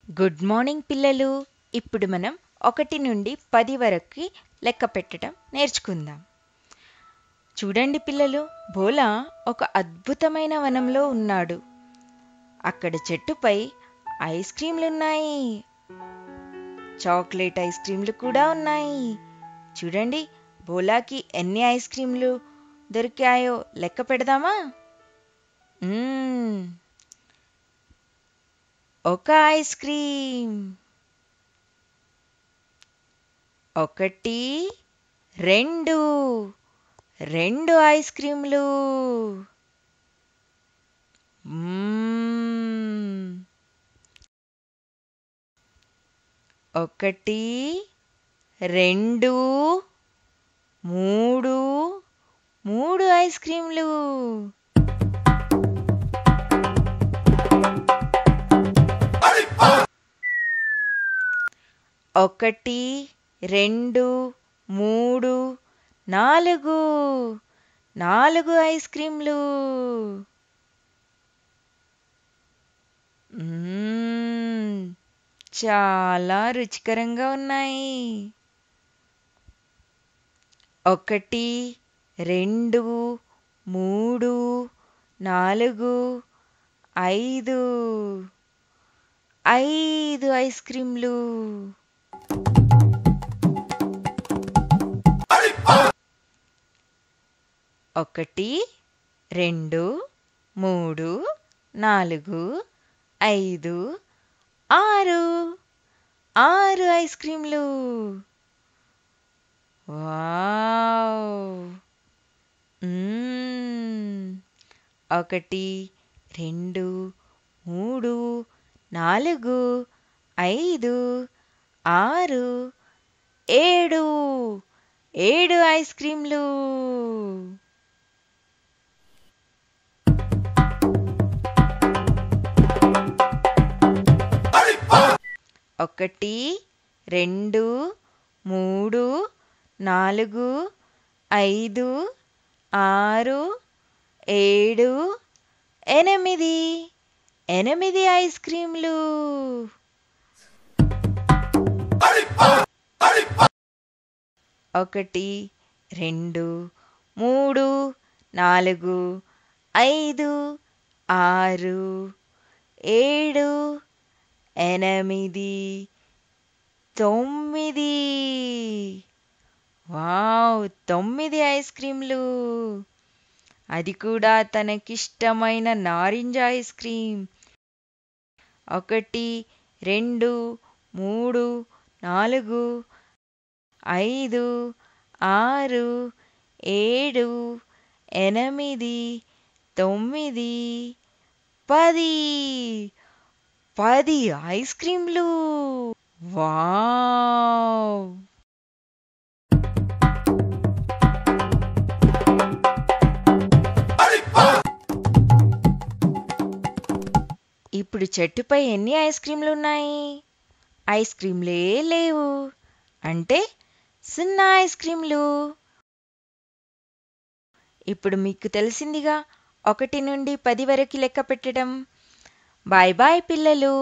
Good morning పిల్లలు. ఇప్పుడు మనం 1 నుండి 10 వరకు లెక్క పెట్టడం నేర్చుకుందాం. చూడండి పిల్లలు, భోలా ఒక అద్భుతమైన వనంలో ఉన్నాడు. అక్కడ చెట్టుపై ఐస్ క్రీంలున్నాయి. చాక్లెట్ ఐస్ క్రీంలు కూడా ఉన్నాయి. చూడండి, భోలాకి ఎన్ని ఐస్ క్రీంలు దొరికాయో లెక్క పెడదామా? ఒక ఐస్ క్రీం, 1 2 ఐస్ క్రీంలు, 1 2 3 ఐస్ క్రీంలు, 1 2 3 4 ఐస్ క్రీంలు. చాలా రుచికరంగా ఉన్నాయి. 1 2 3 4 5 ఐస్ క్రీంలు. 1 2 3 4 5 6 ఐస్ క్రీంలు. వావ్! 1 2 3 4 5 6 7 ఐస్ క్రీంలు. 1 2 3 4 5 6 7 8 ఐస్ క్రీంలు. 1 2 3 4 5 6 7 8 9. వావ్! 9 ఐస్ క్రీంలు. అది కూడా తనకిష్టమైన నారింజ ఐస్ క్రీం. 1 2 3 4 5 6 7 8 9 10 ఐస్ క్రీంలు. వావ్! ఇప్పుడు చెట్టుపై ఎన్ని ఐస్ క్రీంలు ఉన్నాయి? ఐస్ క్రీంలే లేవు. అంటే 0 ఐస్ క్రీంలు. ఇప్పుడు మీకు తెలిసిందిగా 1 నుండి 10 వరకు లెక్క పెట్టడం. బాయ్ బాయ్ పిల్లలు.